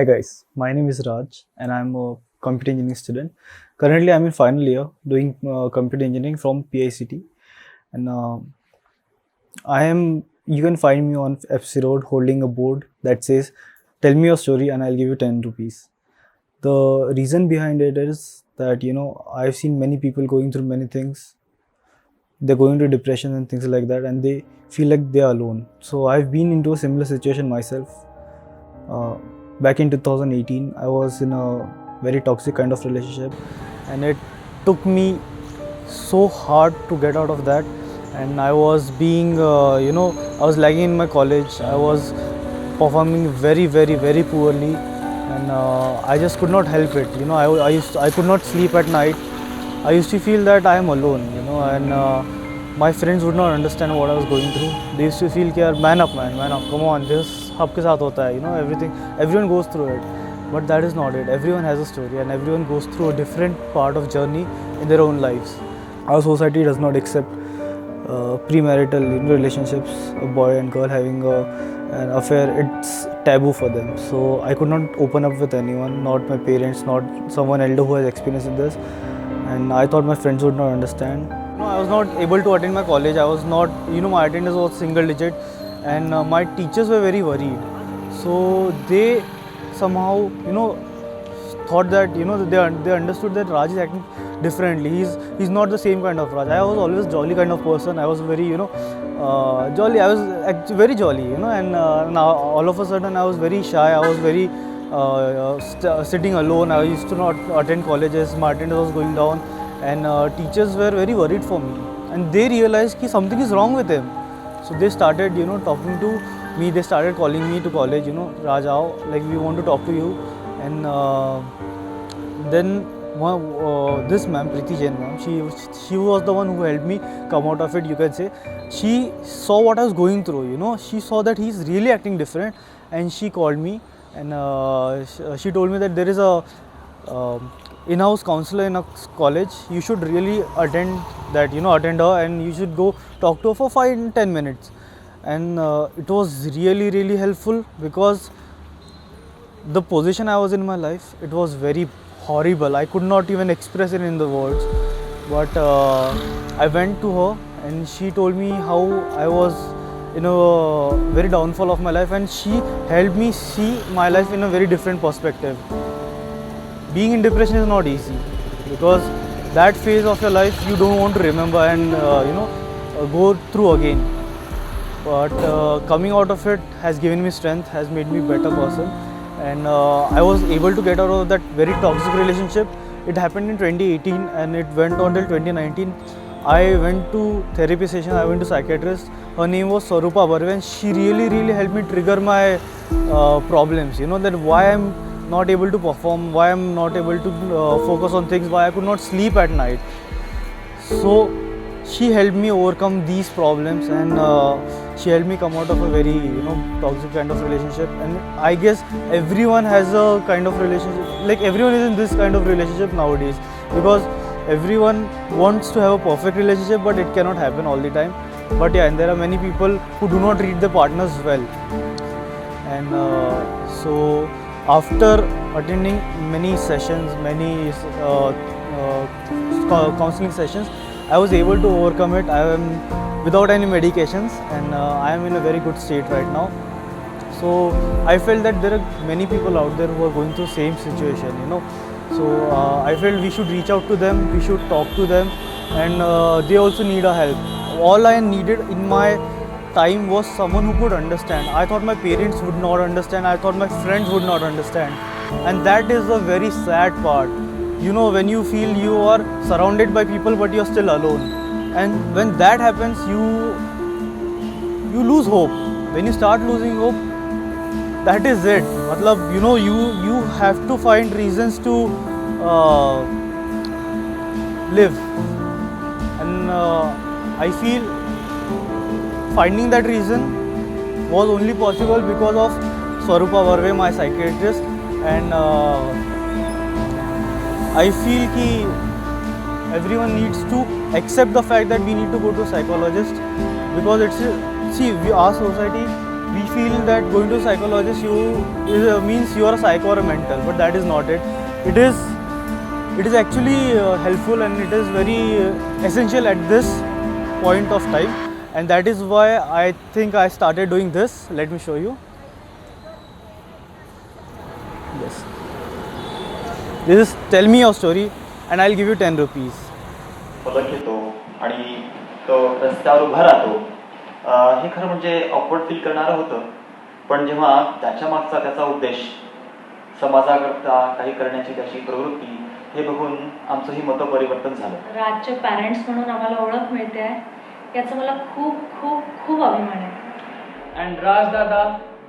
Hi guys, my name is Raj and I'm a computer engineering student. Currently, I'm in final year doing computer engineering from PICT, and I am. You can find me on FC Road holding a board that says, "Tell me your story and I'll give you 10 rupees." The reason behind it is that I've seen many people going through many things. They're going to depression and things like that, and they feel like they are alone. So I've been into a similar situation myself. Uh, Back in 2018, I was in a very toxic kind of relationship, and it took me so hard to get out of that. And I was being, I was lagging in my college. I was performing very, very, very poorly, and I just could not help it. I could not sleep at night. I used to feel that I am alone, and my friends would not understand what I was going through. They used to feel, "Yaar, man up, man up, come on, this सबके साथ होता है, everyone goes through it." But that is not it. Everyone has a story, and everyone goes through a different part of journey in their own lives. Our society does not accept premarital relationships, a boy and girl having an affair. It's taboo for them. So I could not open up with anyone, not my parents, not someone elder who has experience in this. And I thought my friends would not understand. I was not able to attend my college. I was not, my attendance was single digit, and my teachers were very worried. So they somehow, thought that, they understood that Raj is acting differently. He's not the same kind of Raj. I was always jolly kind of person. I was very, jolly. I was very jolly, and now all of a sudden I was very shy. I was very sitting alone. I used to not attend colleges. My attendance was going down, and teachers were very worried for me. And they realized that something is wrong with him. So they started, talking to me. They started calling me to college. Raj, aao, like we want to talk to you. And then this ma'am, Preeti Jain ma'am, she was the one who helped me come out of it, you can say. She saw what I was going through. She saw that he's really acting different, and she called me, and she told me that there is a in-house counselor in a college. You should really attend that, attend her, and you should go talk to her for 5-10 minutes. And it was really, really helpful, because the position I was in my life, it was very horrible. I could not even express it in the words. But I went to her, and she told me how I was in a very downfall of my life, and she helped me see my life in a very different perspective. Being in depression is not easy, because that phase of your life you don't want to remember and go through again. But coming out of it has given me strength, has made me a better person. And I was able to get out of that very toxic relationship. It happened in 2018, and it went on till 2019. I went to therapy session. I went to psychiatrist. Her name was Swarupa Barve, and she really, really helped me trigger my problems. That why I'm not able to perform, why I'm not able to focus on things, why I could not sleep at night. So she helped me overcome these problems, and she helped me come out of a very toxic kind of relationship. And I guess everyone has a kind of relationship, like everyone is in this kind of relationship nowadays, because everyone wants to have a perfect relationship, but it cannot happen all the time. But yeah, and there are many people who do not treat their partners well. And so after attending many sessions, many counseling sessions, I was able to overcome it. I am without any medications, and I am in a very good state right now. So I felt that there are many people out there who are going through same situation, So I felt we should reach out to them, we should talk to them, and they also need our help. All I needed in my time was someone who could understand. I thought my parents would not understand. I thought my friends would not understand. And that is a very sad part. When you feel you are surrounded by people, but you're still alone. And when that happens, you lose hope. When you start losing hope, that is it. Matlab, you have to find reasons to live. And I feel finding that reason was only possible because of Swarupa Barve, my psychiatrist. And I feel that everyone needs to accept the fact that we need to go to a psychologist, because our society we feel that going to psychologist means you are a psycho or a mental, but that is not it. It is actually helpful, and it is very essential at this point of time, and that is why I think I started doing this. Let me show you. Yes. This is tell me your story and I'll give you 10 rupees. फलक येतो आणि तो रस्त्यावर उभा राहतो. हे खरं म्हणजे awkward feel करणारं होतं, पण जेव्हा त्याच्या मागचा त्याचा उद्देश समाजाकरता काही करण्याची त्याची प्रवृत्ती हे बघून आमचंही मतपरिवर्तन झालं. राजचे पॅरेंट्स म्हणून आम्हाला ओळख मिळते आहे, याचा मला खूप खूप खूप अभिमान आहे. And Raj Dada,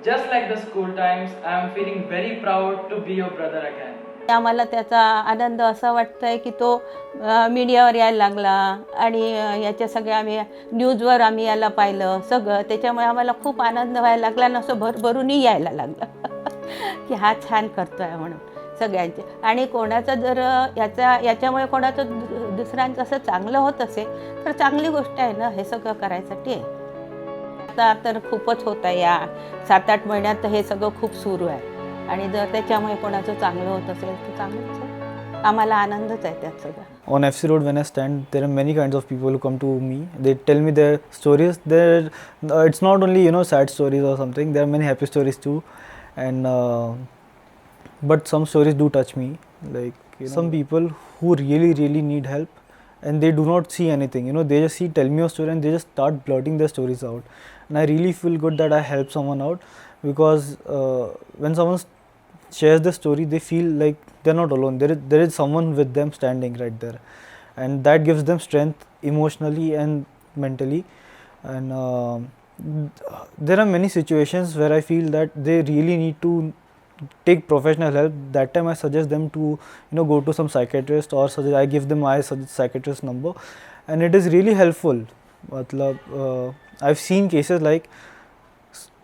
just like the school times, I am feeling very proud to be your brother again. आम्हाला त्याचा आनंद असा वाटतं आहे की तो मीडियावर यायला लागला आणि याच्या सगळ्या आम्ही न्यूजवर आम्ही याला पाहिलं सगळं, त्याच्यामुळे आम्हाला खूप आनंद व्हायला लागला आणि असं भरभरूनही यायला लागलं की हा छान करतो आहे म्हणून सगळ्यांचे. आणि कोणाचं जर याच्यामुळे कोणाचं दुसऱ्यांचं असं चांगलं होत असेल तर चांगली गोष्ट आहे ना, हे सगळं करायसाठी आहे. आता तर खूपच होत आहे, या 7-8 महिन्यात हे सगळं खूप सुरू आहे आणि जर त्याच्यामुळे कोणाचं चांगलं होत असेल तर चांगलंच आहे, आम्हाला आनंदच आहे त्यात सगळं. On FC Road, when I stand, there are many kinds of people who come to me. They tell me their stories. It's not only sad stories or something. There are many happy stories too, and but some stories do touch me. Like some people who really need help, and they do not see anything. They just tell me a story and they just start blurting their stories out, and I really feel good that I help someone out, because when someone shares the story, they feel like they're not alone. There is someone with them standing right there, and that gives them strength emotionally and mentally. And there are many situations where I feel that they really need to take professional help. That time I suggest them to go to some psychiatrist, or I give them my psychiatrist number, and it is really helpful. I've seen cases like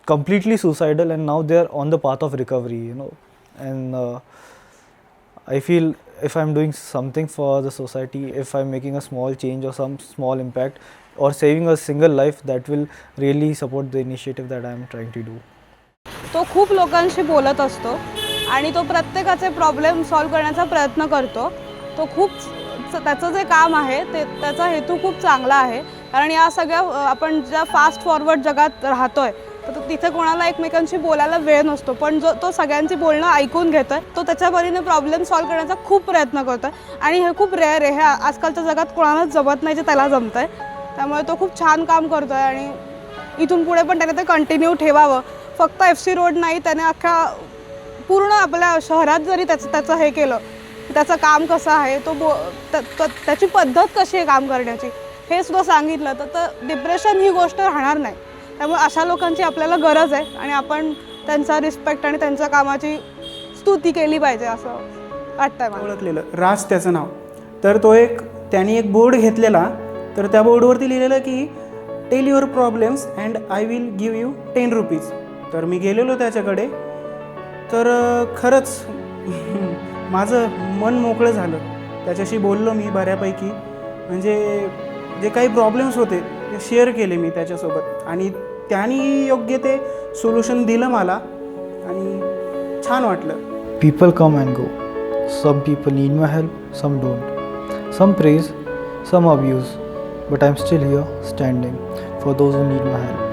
completely suicidal and now they are on the path of recovery, and I feel if I'm doing something for the society, if I'm making a small change or some small impact or saving a single life, that will really support the initiative that I'm trying to do. तो खूप लोकांशी बोलत असतो आणि तो प्रत्येकाचे problem solve करण्याचा प्रयत्न करतो. तो खूप त्याचं जे काम आहे ते त्याचा हेतू खूप चांगला आहे, कारण या सगळ्या आपण ज्या फास्ट फॉरवर्ड जगात राहतोय तर तिथे कोणाला एकमेकांशी बोलायला वेळ नसतो, पण तो सगळ्यांची बोलणं ऐकून घेतोय, तो त्याच्या परीने प्रॉब्लेम सॉल्व करण्याचा खूप प्रयत्न करतोय आणि हे खूप रेअर आहे. हे आजकालच्या जगात कोणालाच जमत नाही जे त्याला जमतंय, त्यामुळे तो खूप छान काम करतोय आणि इथून पुढे पण त्याने ते कंटिन्यू ठेवावं. फक्त FC रोड नाही, त्याने अख्ख्या पूर्ण आपल्या शहरात जरी त्याचं हे केलं, त्याचं काम कसं आहे, त्याची पद्धत कशी आहे काम करण्याची हे सुद्धा सांगितलं, तर डिप्रेशन ही गोष्ट राहणार नाही. त्यामुळे अशा लोकांची आपल्याला गरज आहे आणि आपण त्यांचा रिस्पेक्ट आणि त्यांच्या कामाची स्तुती केली पाहिजे असं वाटतंय मला. ओळखलेलं राज त्याचं नाव. तर त्यांनी एक बोर्ड घेतलेला, तर त्या बोर्डवरती लिहिलेलं की tell your problems and I will give you 10 rupees. तर मी गेलेलो त्याच्याकडे, तर खरंच माझं मन मोकळं झालं. त्याच्याशी बोललो मी बऱ्यापैकी, म्हणजे जे काही प्रॉब्लेम्स होते ते शेअर केले मी त्याच्यासोबत आणि त्याने योग्य ते सोल्युशन दिलं मला आणि छान वाटलं. People come and go. Some people need my help, some don't. Some praise, some abuse, but I'm still here standing for those who need my help.